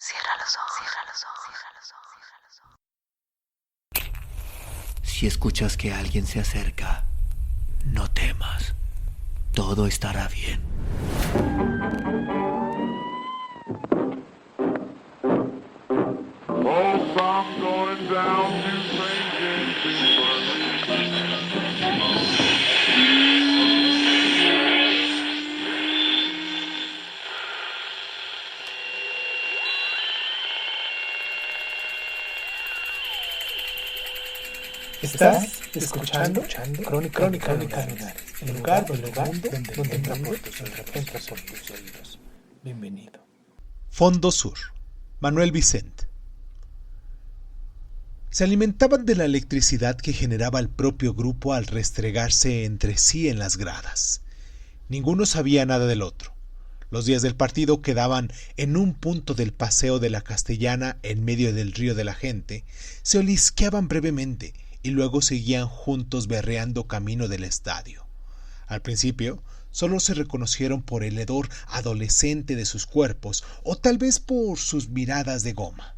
Cierra los ojos, cierra los ojos, cierra los ojos, cierra los ojos. Si escuchas que alguien se acerca, no temas. Todo estará bien. Oh, I'm going down to St. James's Estás escuchando Crónica Lunares, el lugar donde entra por tus oídos. Bienvenido. Fondo Sur, Manuel Vicent. Se alimentaban de la electricidad que generaba el propio grupo al restregarse entre sí en las gradas. Ninguno sabía nada del otro. Los días del partido quedaban en un punto del Paseo de la Castellana en medio del río de la gente, se olisqueaban brevemente y luego seguían juntos berreando camino del estadio. Al principio, solo se reconocieron por el hedor adolescente de sus cuerpos o tal vez por sus miradas de goma.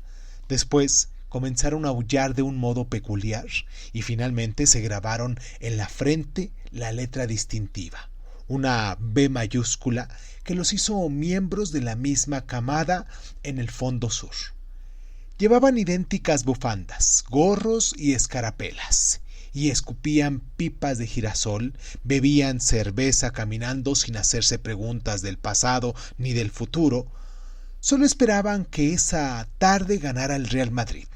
Después, comenzaron a aullar de un modo peculiar y finalmente se grabaron en la frente la letra distintiva, una B mayúscula que los hizo miembros de la misma camada en el Fondo Sur. Llevaban idénticas bufandas, gorros y escarapelas, y escupían pipas de girasol, bebían cerveza caminando sin hacerse preguntas del pasado ni del futuro. Solo esperaban que esa tarde ganara el Real Madrid.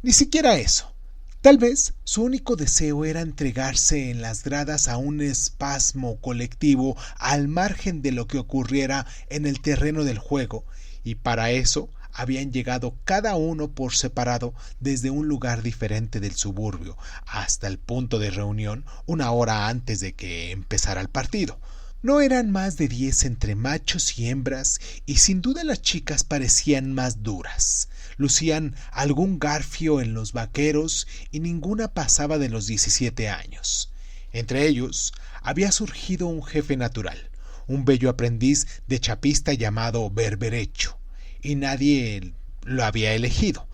Ni siquiera eso. Tal vez su único deseo era entregarse en las gradas a un espasmo colectivo al margen de lo que ocurriera en el terreno del juego, y para eso habían llegado cada uno por separado desde un lugar diferente del suburbio hasta el punto de reunión una hora antes de que empezara el partido. No eran más de 10 entre machos y hembras, y sin duda las chicas parecían más duras. Lucían algún garfio en los vaqueros y ninguna pasaba de los 17 años. Entre ellos había surgido un jefe natural, un bello aprendiz de chapista llamado Berberecho, y nadie lo había elegido.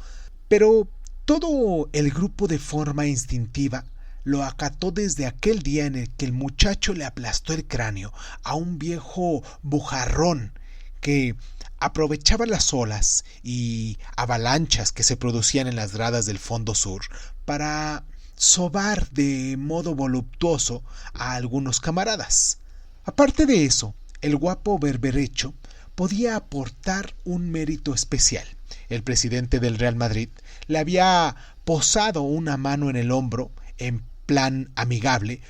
Pero todo el grupo de forma instintiva lo acató desde aquel día en el que el muchacho le aplastó el cráneo a un viejo bujarrón que aprovechaba las olas y avalanchas que se producían en las gradas del Fondo Sur para sobar de modo voluptuoso a algunos camaradas. Aparte de eso, el guapo Berberecho podía aportar un mérito especial. El presidente del Real Madrid le había posado una mano en el hombro en plan amigable,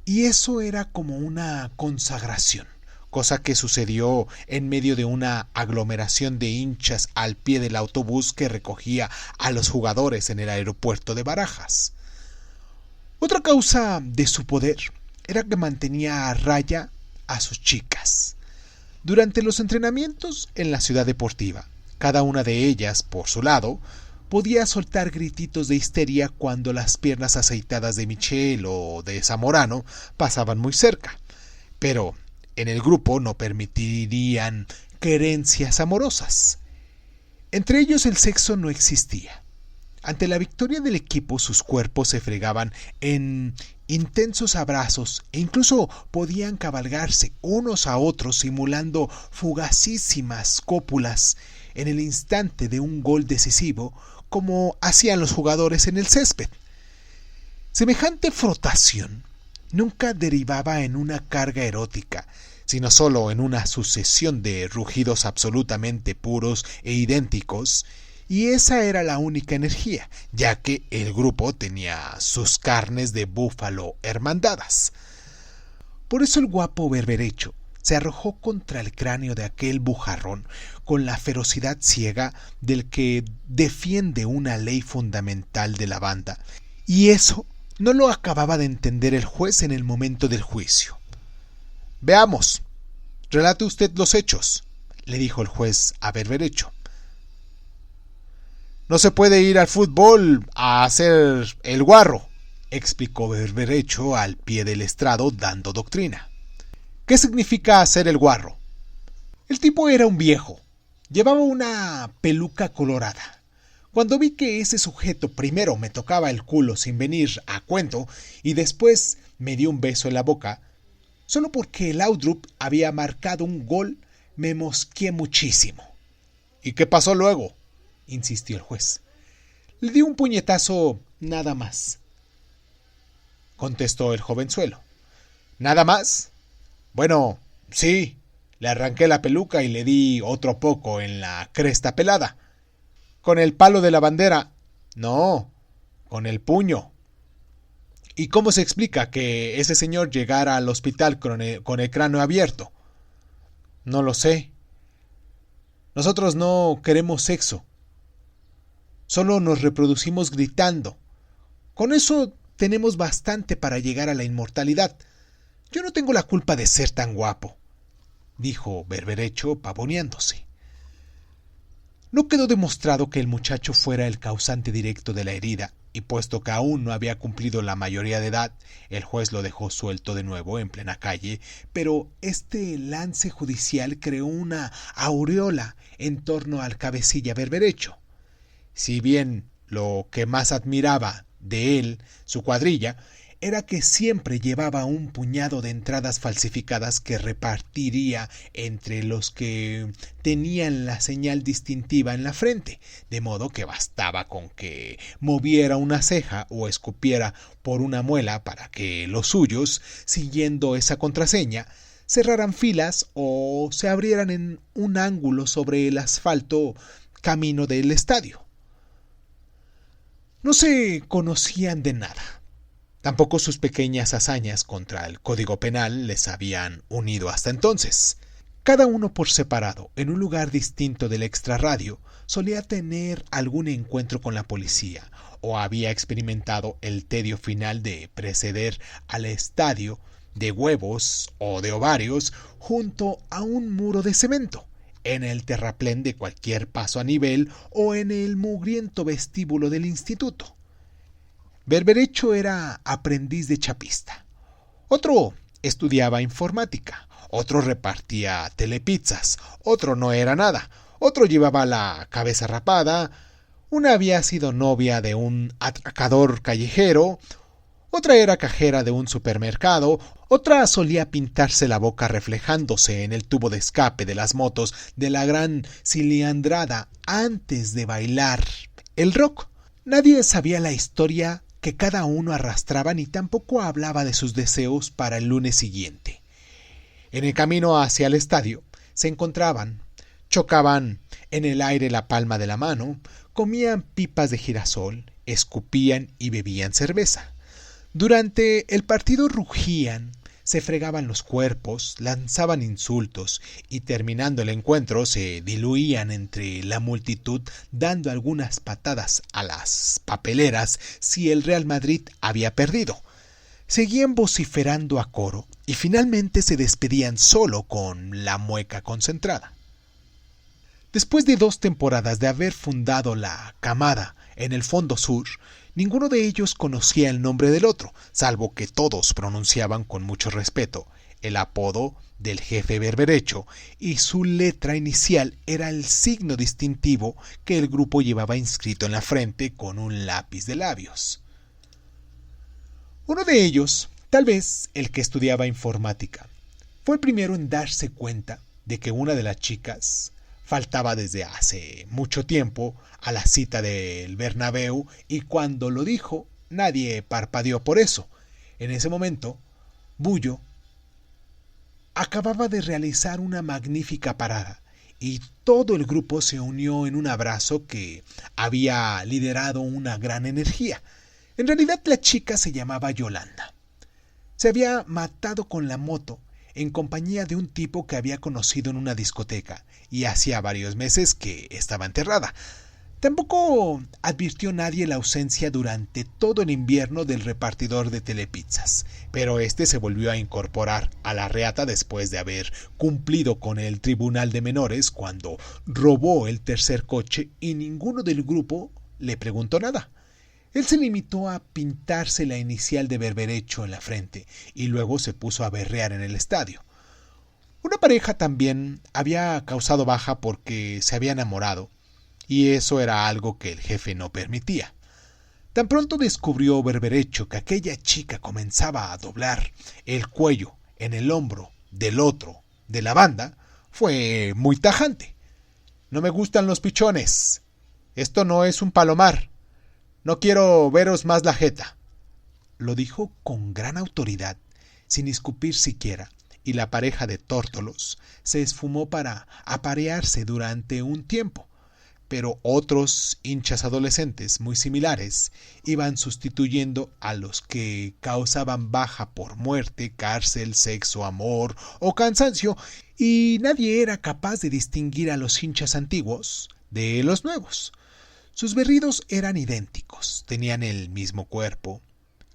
y eso era como una consagración, cosa que sucedió en medio de una aglomeración de hinchas al pie del autobús que recogía a los jugadores en el aeropuerto de Barajas. Otra causa de su poder era que mantenía a raya a sus chicas. Durante los entrenamientos en la ciudad deportiva, cada una de ellas, por su lado, podía soltar grititos de histeria cuando las piernas aceitadas de Michel o de Zamorano pasaban muy cerca. Pero en el grupo no permitirían querencias amorosas. Entre ellos el sexo no existía. Ante la victoria del equipo, sus cuerpos se fregaban en intensos abrazos e incluso podían cabalgarse unos a otros simulando fugacísimas cópulas en el instante de un gol decisivo, como hacían los jugadores en el césped. Semejante frotación nunca derivaba en una carga erótica, sino solo en una sucesión de rugidos absolutamente puros e idénticos, y esa era la única energía, ya que el grupo tenía sus carnes de búfalo hermandadas. Por eso el guapo Berberecho se arrojó contra el cráneo de aquel bujarrón con la ferocidad ciega del que defiende una ley fundamental de la banda, y eso no lo acababa de entender el juez en el momento del juicio. «Veamos, relate usted los hechos», le dijo el juez a Berberecho. «No se puede ir al fútbol a hacer el guarro», explicó Berberecho al pie del estrado dando doctrina. «¿Qué significa hacer el guarro?» El tipo era un viejo, Llevaba una peluca colorada. Cuando vi que ese sujeto primero me tocaba el culo sin venir a cuento y después me dio un beso en la boca, solo porque el Laudrup había marcado un gol, me mosqueé muchísimo. ¿Y qué pasó luego?, insistió el juez. Le di un puñetazo nada más, contestó el jovenzuelo. ¿Nada más? Bueno, sí, le arranqué la peluca y le di otro poco en la cresta pelada. ¿Con el palo de la bandera? No, con el puño. ¿Y cómo se explica que ese señor llegara al hospital con el cráneo abierto? No lo sé. Nosotros no queremos sexo. Solo nos reproducimos gritando. Con eso tenemos bastante para llegar a la inmortalidad. Yo no tengo la culpa de ser tan guapo, dijo Berberecho pavoneándose. No quedó demostrado que el muchacho fuera el causante directo de la herida, y puesto que aún no había cumplido la mayoría de edad, el juez lo dejó suelto de nuevo en plena calle, pero este lance judicial creó una aureola en torno al cabecilla Berberecho. Si bien lo que más admiraba de él, su cuadrilla, era que siempre llevaba un puñado de entradas falsificadas que repartiría entre los que tenían la señal distintiva en la frente, de modo que bastaba con que moviera una ceja o escupiera por una muela para que los suyos, siguiendo esa contraseña, cerraran filas o se abrieran en un ángulo sobre el asfalto camino del estadio. No se conocían de nada. Tampoco sus pequeñas hazañas contra el Código Penal les habían unido hasta entonces. Cada uno por separado, en un lugar distinto del extrarradio, solía tener algún encuentro con la policía, o había experimentado el tedio final de preceder al estadio de huevos o de ovarios junto a un muro de cemento, en el terraplén de cualquier paso a nivel o en el mugriento vestíbulo del instituto. Berberecho era aprendiz de chapista. Otro estudiaba informática. Otro repartía telepizzas. Otro no era nada. Otro llevaba la cabeza rapada. Una había sido novia de un atracador callejero. Otra era cajera de un supermercado. Otra solía pintarse la boca reflejándose en el tubo de escape de las motos de la gran cilindrada antes de bailar el rock. Nadie sabía la historia que cada uno arrastraba ni tampoco hablaba de sus deseos para el lunes siguiente. En el camino hacia el estadio se encontraban, chocaban en el aire la palma de la mano, comían pipas de girasol, escupían y bebían cerveza. Durante el partido rugían, se fregaban los cuerpos, lanzaban insultos y terminando el encuentro se diluían entre la multitud dando algunas patadas a las papeleras si el Real Madrid había perdido. Seguían vociferando a coro y finalmente se despedían solo con la mueca concentrada. Después de 2 temporadas de haber fundado la camada en el Fondo Sur, ninguno de ellos conocía el nombre del otro, salvo que todos pronunciaban con mucho respeto el apodo del jefe Berberecho, y su letra inicial era el signo distintivo que el grupo llevaba inscrito en la frente con un lápiz de labios. Uno de ellos, tal vez el que estudiaba informática, fue el primero en darse cuenta de que una de las chicas faltaba desde hace mucho tiempo a la cita del Bernabéu y cuando lo dijo nadie parpadeó por eso. En ese momento, Bullo acababa de realizar una magnífica parada y todo el grupo se unió en un abrazo que había liderado una gran energía. En realidad la chica se llamaba Yolanda. Se había matado con la moto en compañía de un tipo que había conocido en una discoteca y hacía varios meses que estaba enterrada. Tampoco advirtió nadie la ausencia durante todo el invierno del repartidor de telepizzas, pero este se volvió a incorporar a la reata después de haber cumplido con el tribunal de menores cuando robó el tercer coche y ninguno del grupo le preguntó nada. Él se limitó a pintarse la inicial de Berberecho en la frente y luego se puso a berrear en el estadio. Una pareja también había causado baja porque se había enamorado, y eso era algo que el jefe no permitía. Tan pronto descubrió Berberecho que aquella chica comenzaba a doblar el cuello en el hombro del otro de la banda, fue muy tajante. No me gustan los pichones. Esto no es un palomar. No quiero veros más la jeta. Lo dijo con gran autoridad, sin escupir siquiera, y la pareja de tórtolos se esfumó para aparearse durante un tiempo. Pero otros hinchas adolescentes muy similares iban sustituyendo a los que causaban baja por muerte, cárcel, sexo, amor o cansancio, y nadie era capaz de distinguir a los hinchas antiguos de los nuevos. Sus berridos eran idénticos, tenían el mismo cuerpo,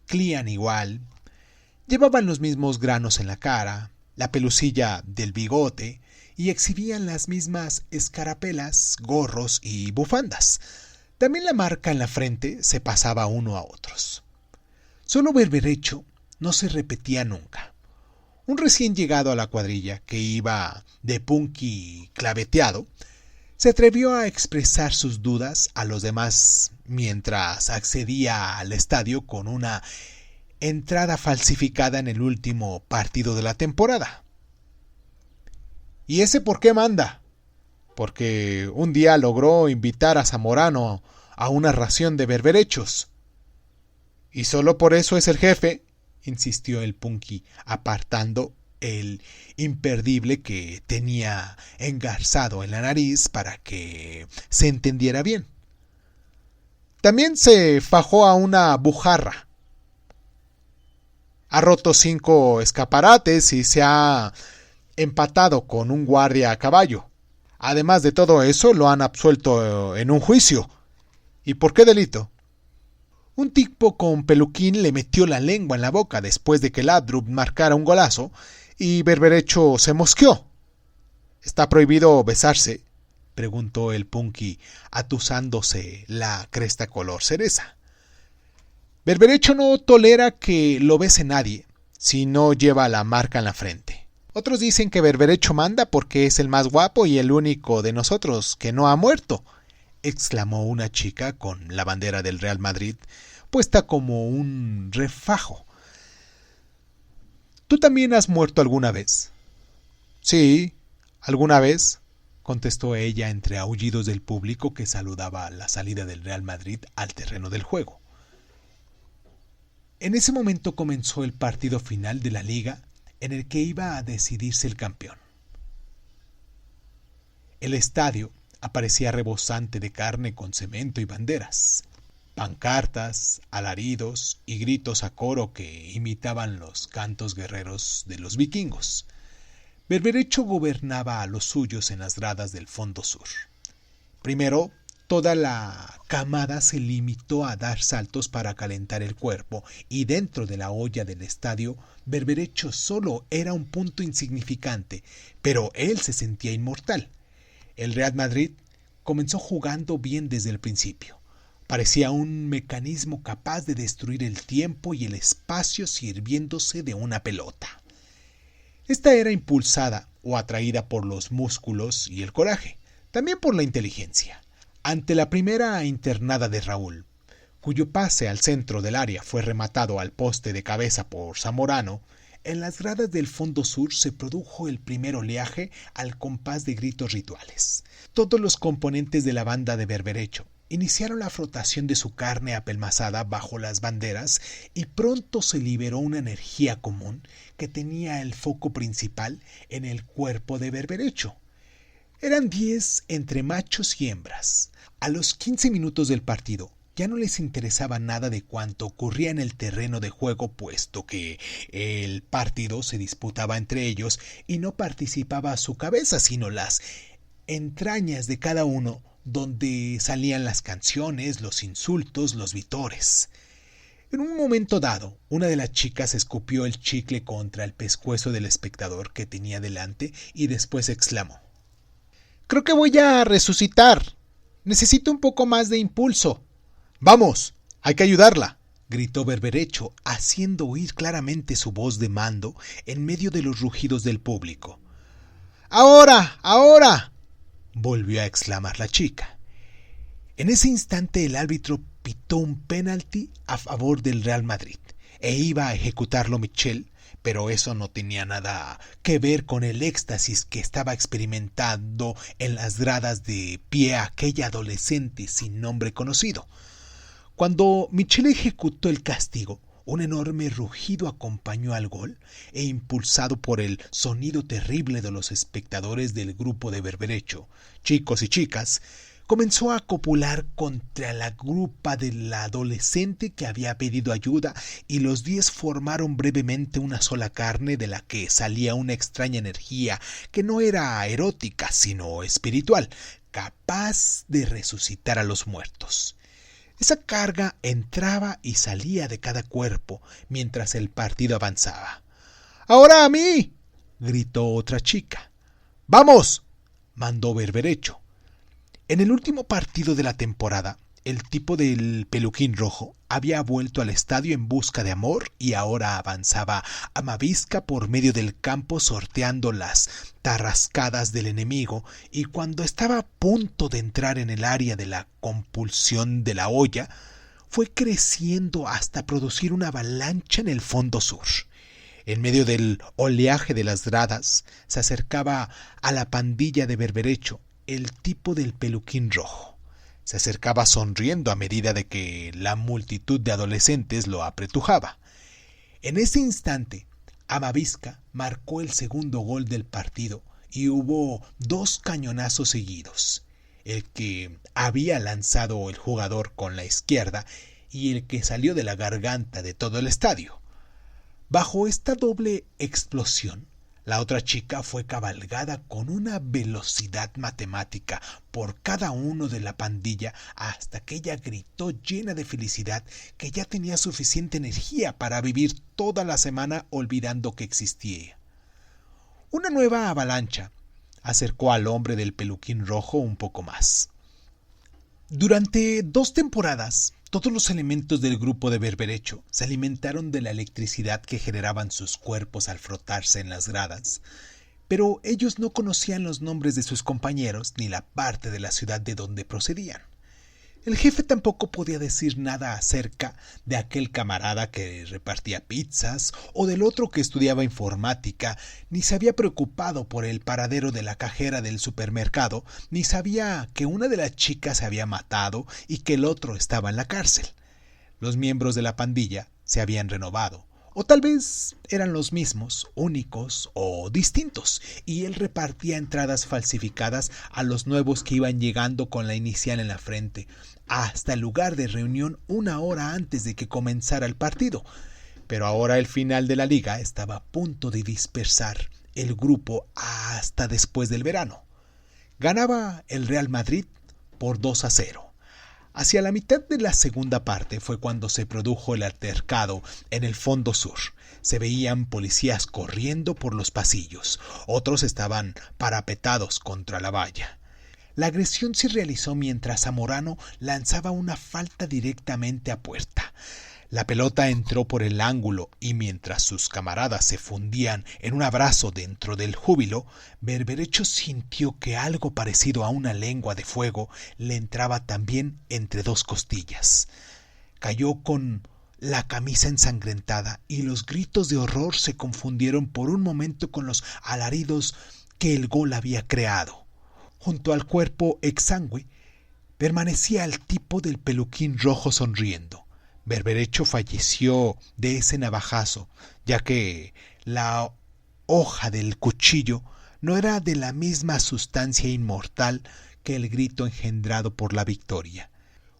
clían igual, llevaban los mismos granos en la cara, la pelusilla del bigote, y exhibían las mismas escarapelas, gorros y bufandas. También la marca en la frente se pasaba uno a otros. Solo Berberecho no se repetía nunca. Un recién llegado a la cuadrilla, que iba de punky claveteado, se atrevió a expresar sus dudas a los demás mientras accedía al estadio con una entrada falsificada en el último partido de la temporada. ¿Y ese por qué manda? Porque un día logró invitar a Zamorano a una ración de berberechos. ¿Y solo por eso es el jefe?, insistió el punky, apartando el imperdible que tenía engarzado en la nariz para que se entendiera bien. También se fajó a una bujarra. Ha roto 5 escaparates y se ha empatado con un guardia a caballo. Además de todo eso, lo han absuelto en un juicio. ¿Y por qué delito? Un tipo con peluquín le metió la lengua en la boca después de que Laudrup marcara un golazo y Berberecho se mosqueó. ¿Está prohibido besarse?, preguntó el punky, atusándose la cresta color cereza. Berberecho no tolera que lo bese nadie si no lleva la marca en la frente. Otros dicen que Berberecho manda porque es el más guapo y el único de nosotros que no ha muerto, exclamó una chica con la bandera del Real Madrid puesta como un refajo. ¿Tú también has muerto alguna vez? Sí, alguna vez, contestó ella entre aullidos del público que saludaba a la salida del Real Madrid al terreno del juego. En ese momento comenzó el partido final de la liga en el que iba a decidirse el campeón. El estadio aparecía rebosante de carne con cemento y banderas, pancartas, alaridos y gritos a coro que imitaban los cantos guerreros de los vikingos. Berberecho gobernaba a los suyos en las gradas del fondo sur. Primero, toda la camada se limitó a dar saltos para calentar el cuerpo, y dentro de la olla del estadio, Berberecho solo era un punto insignificante, pero él se sentía inmortal. El Real Madrid comenzó jugando bien desde el principio. Parecía un mecanismo capaz de destruir el tiempo y el espacio sirviéndose de una pelota. Esta era impulsada o atraída por los músculos y el coraje, también por la inteligencia. Ante la primera internada de Raúl, cuyo pase al centro del área fue rematado al poste de cabeza por Zamorano, en las gradas del fondo sur se produjo el primer oleaje al compás de gritos rituales. Todos los componentes de la banda de Berberecho iniciaron la frotación de su carne apelmazada bajo las banderas y pronto se liberó una energía común que tenía el foco principal en el cuerpo de Berberecho. Eran 10 entre machos y hembras. A los 15 minutos del partido ya no les interesaba nada de cuanto ocurría en el terreno de juego, puesto que el partido se disputaba entre ellos y no participaba su cabeza, sino las entrañas de cada uno, donde salían las canciones, los insultos, los vitores. En un momento dado, una de las chicas escupió el chicle contra el pescuezo del espectador que tenía delante y después exclamó: «Creo que voy a resucitar. Necesito un poco más de impulso». «Vamos, hay que ayudarla», gritó Berberecho, haciendo oír claramente su voz de mando en medio de los rugidos del público. ¡Ahora! ¡Ahora!, volvió a exclamar la chica. En ese instante el árbitro pitó un penalti a favor del Real Madrid e iba a ejecutarlo Michel, pero eso no tenía nada que ver con el éxtasis que estaba experimentando en las gradas de pie aquella adolescente sin nombre conocido. Cuando Michel ejecutó el castigo, un enorme rugido acompañó al gol e, impulsado por el sonido terrible de los espectadores del grupo de berberecho, chicos y chicas, comenzó a copular contra la grupa del adolescente que había pedido ayuda, y los 10 formaron brevemente una sola carne de la que salía una extraña energía que no era erótica sino espiritual, capaz de resucitar a los muertos. Esa carga entraba y salía de cada cuerpo mientras el partido avanzaba. ¡Ahora a mí!, gritó otra chica. ¡Vamos!, mandó Berberecho. En el último partido de la temporada, el tipo del peluquín rojo había vuelto al estadio en busca de amor y ahora avanzaba a Mavisca por medio del campo sorteando las tarrascadas del enemigo, y cuando estaba a punto de entrar en el área de la compulsión de la olla, fue creciendo hasta producir una avalancha en el fondo sur. En medio del oleaje de las gradas se acercaba a la pandilla de Berberecho el tipo del peluquín rojo. Se acercaba sonriendo a medida de que la multitud de adolescentes lo apretujaba. En ese instante, Amavisca marcó el segundo gol del partido y hubo 2 cañonazos seguidos, el que había lanzado el jugador con la izquierda y el que salió de la garganta de todo el estadio. Bajo esta doble explosión, la otra chica fue cabalgada con una velocidad matemática por cada uno de la pandilla hasta que ella gritó llena de felicidad que ya tenía suficiente energía para vivir toda la semana olvidando que existía. Una nueva avalancha acercó al hombre del peluquín rojo un poco más. Durante 2 temporadas, todos los elementos del grupo de Berberecho se alimentaron de la electricidad que generaban sus cuerpos al frotarse en las gradas, pero ellos no conocían los nombres de sus compañeros ni la parte de la ciudad de donde procedían. El jefe tampoco podía decir nada acerca de aquel camarada que repartía pizzas o del otro que estudiaba informática, ni se había preocupado por el paradero de la cajera del supermercado, ni sabía que una de las chicas se había matado y que el otro estaba en la cárcel. Los miembros de la pandilla se habían renovado, o tal vez eran los mismos, únicos o distintos, y él repartía entradas falsificadas a los nuevos que iban llegando con la inicial en la frente, hasta el lugar de reunión 1 hora antes de que comenzara el partido. Pero ahora el final de la liga estaba a punto de dispersar el grupo hasta después del verano. Ganaba el Real Madrid por 2-0. Hacia la mitad de la segunda parte fue cuando se produjo el altercado en el fondo sur. Se veían policías corriendo por los pasillos, otros estaban parapetados contra la valla. La agresión se realizó mientras Zamorano lanzaba una falta directamente a puerta. La pelota entró por el ángulo y mientras sus camaradas se fundían en un abrazo dentro del júbilo, Berberecho sintió que algo parecido a una lengua de fuego le entraba también entre 2 costillas. Cayó con la camisa ensangrentada y los gritos de horror se confundieron por un momento con los alaridos que el gol había creado. Junto al cuerpo exangüe permanecía el tipo del peluquín rojo sonriendo. Berberecho falleció de ese navajazo, ya que la hoja del cuchillo no era de la misma sustancia inmortal que el grito engendrado por la victoria.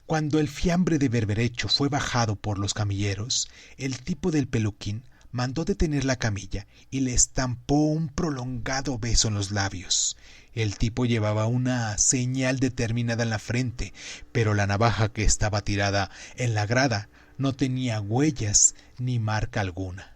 Cuando el fiambre de Berberecho fue bajado por los camilleros, el tipo del peluquín mandó detener la camilla y le estampó un prolongado beso en los labios. El tipo llevaba una señal determinada en la frente, pero la navaja que estaba tirada en la grada no tenía huellas ni marca alguna.